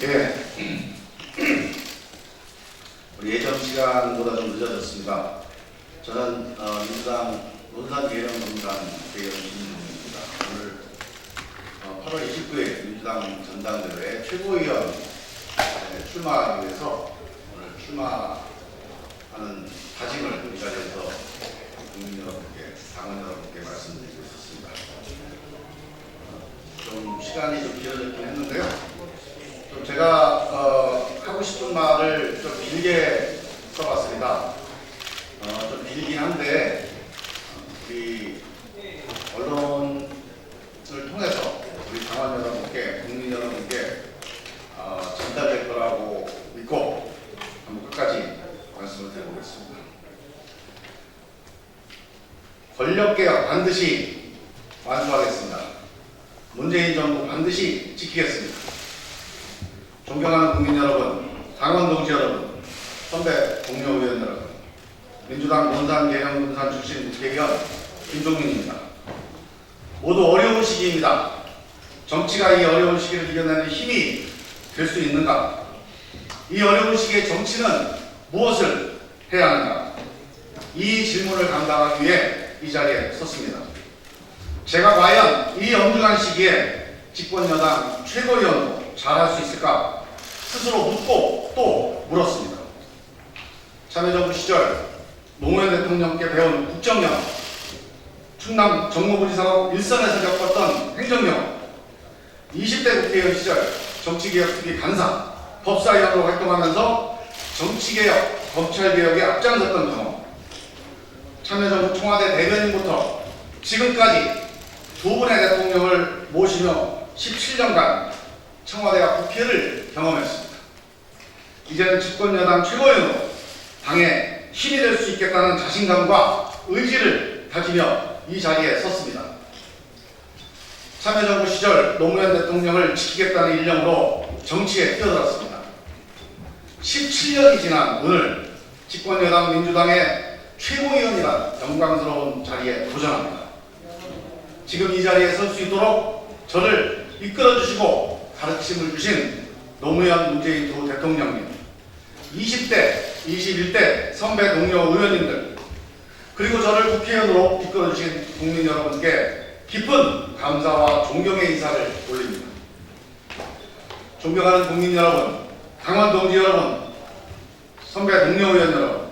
예. 우리 예정 시간보다 좀 늦어졌습니다. 저는 민주당 논산계령분단 대의원 김진동입니다. 오늘 8월 29일 민주당 전당대회 최고위원 출마하기 위해서 오늘 출마하는 다짐을 이 자리에서 국민 여러분께, 당원 여러분께 말씀드리고 있었습니다. 좀 시간이 좀 길어졌긴 했는데요. 좀 제가 하고 싶은 말을 좀 길게 써봤습니다. 좀 길긴 한데 우리 언론을 통해서 우리 당원 여러분께, 국민 여러분께 전달될 거라고 믿고 한번 끝까지 말씀을 드려보겠습니다. 권력개혁 반드시 완수하겠습니다. 문재인 정부 반드시 지키겠습니다. 존경하는 국민 여러분, 당원 동지 여러분, 선배 동료 의원 여러분, 민주당 논산계령분단 출신 국회의원 김종민입니다. 모두 어려운 시기입니다. 정치가 이 어려운 시기를 이겨내는 힘이 될 수 있는가? 이 어려운 시기에 정치는 무엇을 해야 하는가? 이 질문을 감당하기 위해 이 자리에 섰습니다. 제가 과연 이 엄중한 시기에 집권여당 최고위원으로 잘할 수 있을까? 스스로 묻고 또 물었습니다. 참여정부 시절 노무현 대통령께 배운 국정영, 충남 정무부지사로 일선에서 겪었던 행정영, 20대 국회의원 시절 정치개혁특위 간사, 법사위원으로 활동하면서 정치개혁, 검찰개혁에 앞장섰던 경험, 참여정부 청와대 대변인부터 지금까지 두 분의 대통령을 모시며 17년간 청와대와 국회를 경험했습니다. 이제는 집권여당 최고위원으로 당의 힘이 될 수 있겠다는 자신감과 의지를 가지며 이 자리에 섰습니다. 참여정부 시절 노무현 대통령을 지키겠다는 일념으로 정치에 뛰어들었습니다. 17년이 지난 오늘 집권여당 민주당의 최고위원이란 영광스러운 자리에 도전합니다. 지금 이 자리에 설 수 있도록 저를 이끌어주시고 가르침을 주신 노무현 문재인 두 대통령님, 20대, 21대 선배 동료 의원님들, 그리고 저를 국회의원으로 이끌어주신 국민 여러분께 깊은 감사와 존경의 인사를 올립니다. 존경하는 국민 여러분, 당원 동지 여러분, 선배 동료 의원 여러분,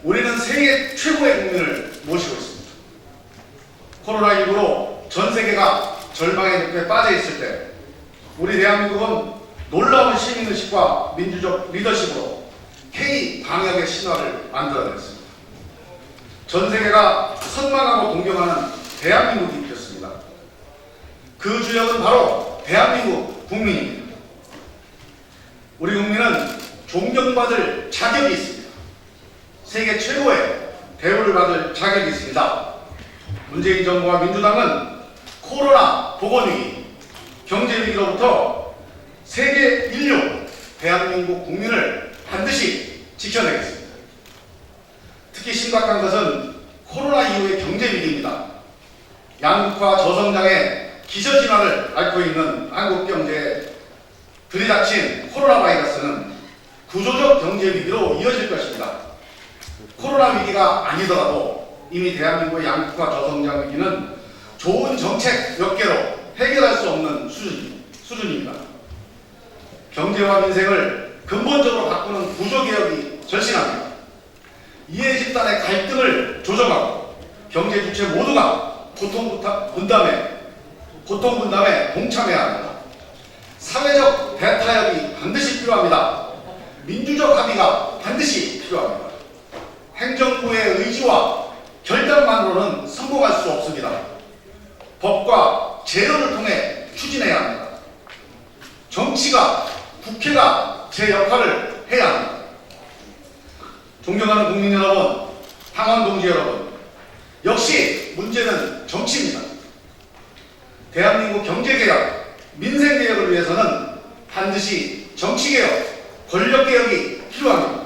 우리는 세계 최고의 국민을 모시고 있습니다. 코로나19로 전 세계가 절망의 늪에 빠져 있을 때 우리 대한민국은 놀라운 시민의식과 민주적 리더십으로 K-방역의 신화를 만들어냈습니다. 전 세계가 선망하고 동경하는 대한민국이 되었습니다. 그 주역은 바로 대한민국 국민입니다. 우리 국민은 존경받을 자격이 있습니다. 세계 최고의 대우를 받을 자격이 있습니다. 문재인 정부와 민주당은 코로나 보건위기, 경제위기로부터 세계 인류, 대한민국 국민을 반드시 지켜내겠습니다. 특히 심각한 것은 코로나 이후의 경제위기입니다. 양극화 저성장의 기저질환을 앓고 있는 한국 경제에 들이닥친 코로나 바이러스는 구조적 경제위기로 이어질 것입니다. 코로나 위기가 아니더라도 이미 대한민국의 양극화 저성장 위기는 좋은 정책 몇 개로 해결할 수 없는 수준입니다. 경제와 민생을 근본적으로 바꾸는 구조개혁이 절실합니다. 이해 집단의 갈등을 조정하고 경제 주체 모두가 고통 분담에 동참해야 합니다. 사회적 대타협이 반드시 필요합니다. 민주적 합의가 반드시 필요합니다. 행정부의 의지와 결단만으로는 성공할 수 없습니다. 법과 제도를 통해 추진해야 합니다. 정치가, 국회가 제 역할을 해야 합니다. 존경하는 국민 여러분, 당원 동지 여러분, 역시 문제는 정치입니다. 대한민국 경제개혁, 민생개혁을 위해서는 반드시 정치개혁, 권력개혁이 필요합니다.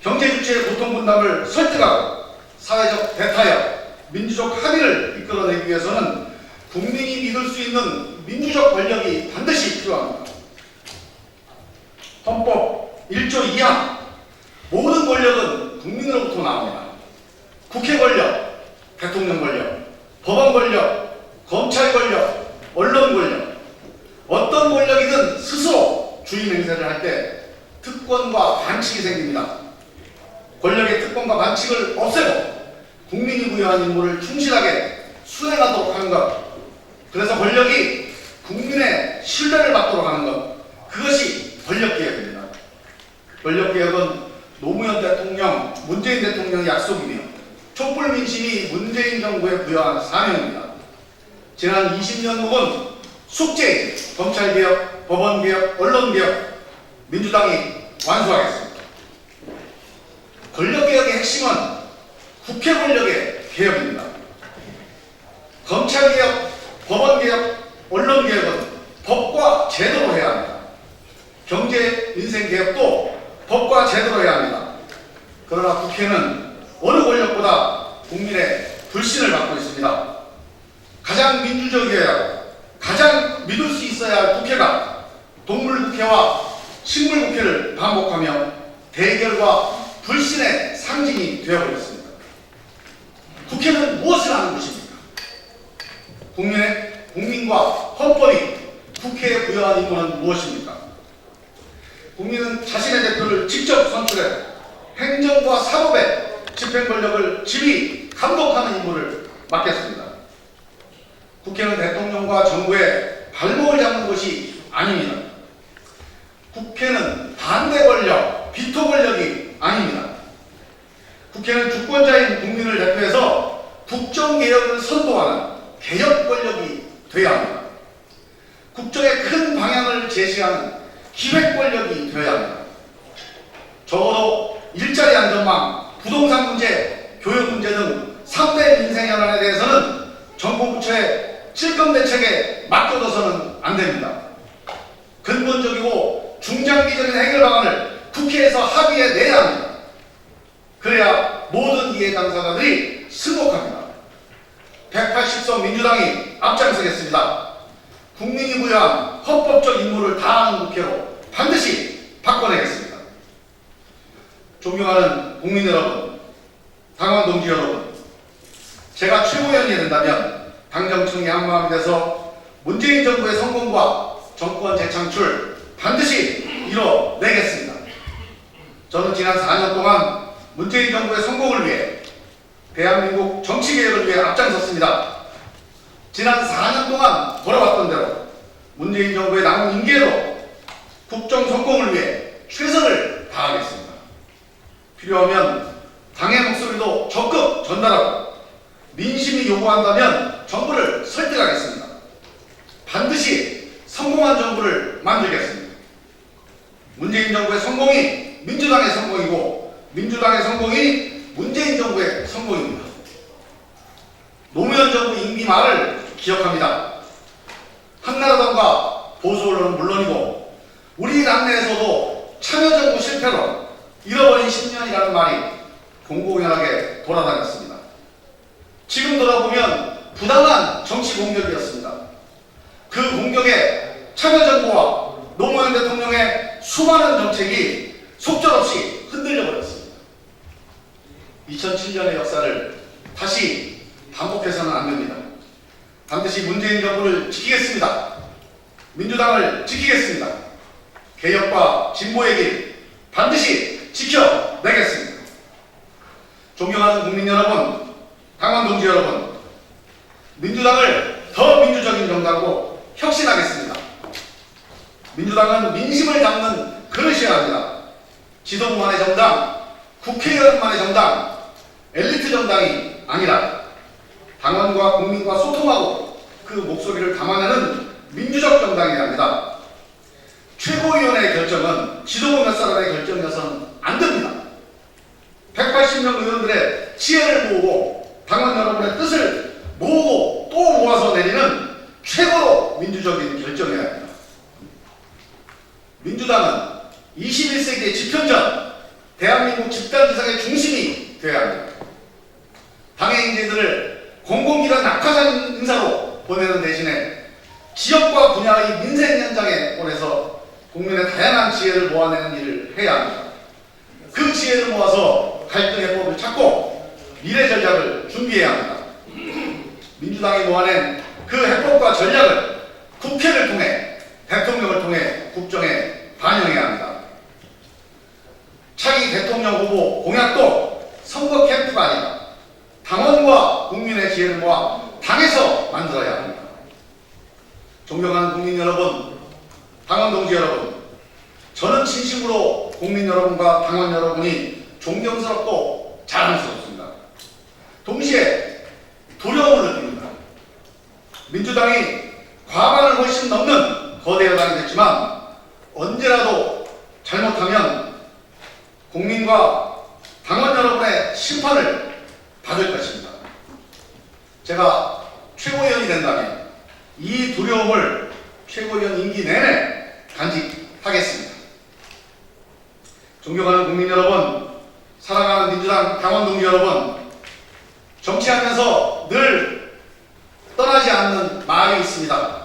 경제주체의 고통분담을 설득하고 사회적 대타협, 민주적 합의를 이끌어내기 위해서는 국민이 믿을 수 있는 민주적 권력이 반드시 필요합니다. 헌법 1조 2항 모든 권력은 국민으로부터 나옵니다. 국회 권력, 대통령 권력, 법원 권력, 검찰 권력, 언론 권력, 어떤 권력이든 스스로 주인 행세를 할 때 특권과 반칙이 생깁니다. 권력의 특권과 반칙을 없애고 국민이 부여한 임무를 충실하게 수행하도록 하는 것, 그래서 권력이 국민의 신뢰를 받도록 하는 것, 그것이 권력개혁입니다. 권력개혁은 노무현 대통령, 문재인 대통령의 약속이며 촛불 민심이 문재인 정부에 부여한 사명입니다. 지난 20년 묵은 숙제인 검찰개혁, 법원개혁, 언론개혁, 민주당이 완수하겠습니다. 권력개혁의 핵심은 국회 권력의 개혁입니다. 검찰개혁, 법원개혁, 언론개혁은 법과 제도로 해야 합니다. 경제, 민생개혁도 법과 제도로 해야 합니다. 그러나 국회는 어느 권력보다 국민의 불신을 받고 있습니다. 가장 민주적이어야 하고 가장 믿을 수 있어야 할 국회가 동물국회와 식물국회를 반복하며 대결과 불신의 상징이 되어버렸습니다. 국회는 무엇을 하는 것입니까? 국민과 헌법이 국회에 부여한 임무는 무엇입니까? 국민은 자신의 대표를 직접 선출해 행정과 사법의 집행 권력을 지휘, 감독하는 임무를 맡겼습니다. 국회는 대통령과 정부의 발목을 잡는 것이 아닙니다. 국회는 반대 권력, 비토 권력이 아닙니다. 국회는 주권자인 국민을 대표해서 국정개혁을 선도하는 개혁 권력이 되어야 합니다. 국정의 큰 방향을 제시하는 기획 권력이 되어야 합니다. 적어도 일자리 안전망, 부동산 문제, 교육 문제 등 3대 민생 현안에 대해서는 정부 부처의 찔끔 대책에 맡겨둬서는 안 됩니다. 근본적이고 중장기적인 해결 방안을 국회에서 합의해 내야 합니다. 그래야 모든 이해 당사자들이 승복합니다. 180석 민주당이 앞장서겠습니다. 국민이 부여한 헌법적 임무를 다하는 국회로 반드시 바꿔내겠습니다. 존경하는 국민 여러분, 당원 동지 여러분, 제가 최고위원이 된다면 당정청이 한마음이 돼서 문재인 정부의 성공과 정권 재창출 반드시 이뤄내겠습니다. 저는 지난 4년 동안 문재인 정부의 성공을 위해 대한민국 정치개혁을 위해 앞장섰습니다. 지난 4년 동안 걸어왔던 대로 문재인 정부의 남은 임기에도 국정 성공을 위해 최선을 다하겠습니다. 필요하면 당의 목소리도 적극 전달하고 민심이 요구한다면 정부를 설득하겠습니다. 반드시 성공한 정부를 만들겠습니다. 문재인 정부의 성공이 민주당의 성공이고 민주당의 성공이 문재인 정부의 성공입니다. 노무현 정부 임기 말을 기억합니다. 한나라당과 보수 언론은 물론이고 우리 당내에서도 참여정부 실패로 잃어버린 10년이라는 말이 공공연하게 돌아다녔습니다. 지금 돌아보면 부당한 정치 공격이었습니다. 그 공격에 참여정부와 노무현 대통령의 수많은 정책이 속절없이 흔들려 버렸습니다. 2007년의 역사를 다시 반복해서는 안 됩니다. 반드시 문재인 정부를 지키겠습니다. 민주당을 지키겠습니다. 개혁과 진보의 길 반드시 지켜내겠습니다. 존경하는 국민 여러분, 당원 동지 여러분, 민주당을 더 민주적인 정당으로 혁신하겠습니다. 민주당은 민심을 담는 그릇이어야 합니다. 지도부만의 정당, 국회의원만의 정당, 엘리트 정당이 아니라 당원과 국민과 소통하고 그 목소리를 담아내는 민주적 정당이어야 합니다. 최고위원회의 결정은 지도부 몇 사람의 결정이어서는 안 됩니다. 180명 의원들의 지혜를 모으고 당원 여러분의 뜻을 모으고 또 모아서 내리는 최고로 민주적인 결정이어야 합니다. 민주당은 21세기의 집현전, 대한민국 집단지성의 중심이 되어야 합니다. 당의 인재들을 공공기관 낙하산 인사로 보내는 대신에 지역과 분야의 민생 현장에 보내서 국민의 다양한 지혜를 모아내는 일을 해야 합니다. 그 지혜를 모아서 갈등 해법을 찾고 미래 전략을 준비해야 합니다. 민주당이 모아낸 그 해법과 전략을 국회를 통해 대통령을 통해 국정에 반영해야 합니다. 차기 대통령 후보 공약도 선거 캠프가 아니라 당원과 국민의 지혜를 모아 당에서 만들어야 합니다. 존경하는 국민 여러분, 당원 동지 여러분, 저는 진심으로 국민 여러분과 당원 여러분이 존경스럽고 자랑스럽습니다. 동시에 두려움을 느낍니다. 민주당이 과반을 훨씬 넘는 거대 여당이 됐지만 언제라도 잘못하면 국민과 당원 여러분의 심판을 받을 것입니다. 제가 최고위원이 된다면 이 두려움을 최고위원 임기 내내 간직하겠습니다. 존경하는 국민 여러분, 사랑하는 민주당 당원 동지 여러분, 정치하면서 늘 떠나지 않는 말이 있습니다.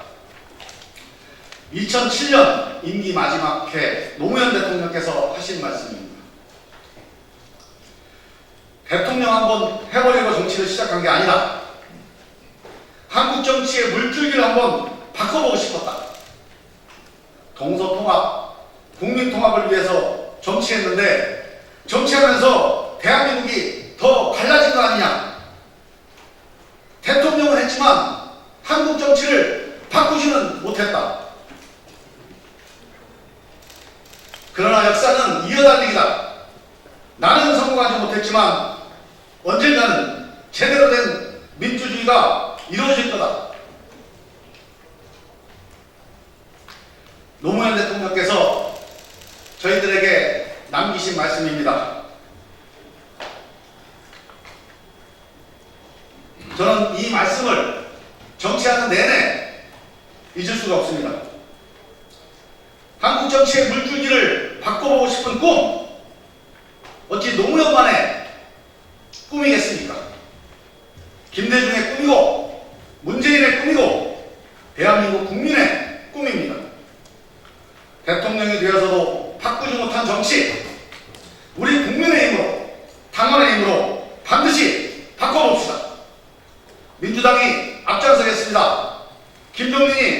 2007년 임기 마지막 해 노무현 대통령께서 하신 말씀입니다. 대통령 한번 해보려고 정치를 시작한 게 아니라 한국 정치의 물줄기를 한번 바꿔보고 싶었다. 동서통합, 국민통합을 위해서 정치했는데 정치하면서 대한민국이 더 갈라진 거 아니냐. 대통령은 했지만 한국 정치를 바꾸지는 못했다. 그러나 역사는 이어달리기다. 나는 성공하지 못했지만 언젠가는 제대로 된 민주주의가 이루어질 거다. 노무현 대통령께서 저희들에게 남기신 말씀입니다. 저는 이 말씀을 정치하는 내내 잊을 수가 없습니다. 한국 정치의 물줄기를 바꿔보고 싶은 꿈, 어찌 노무현만의 꿈이겠습니까? 김대중의 꿈이고 문재인의 꿈이고 대한민국 국민의 꿈입니다. 대통령이 되어서도 바꾸지 못한 정치, 우리 국민의 힘으로, 당원의 힘으로 반드시 바꿔봅시다. 민주당이 앞장서겠습니다. 김종민이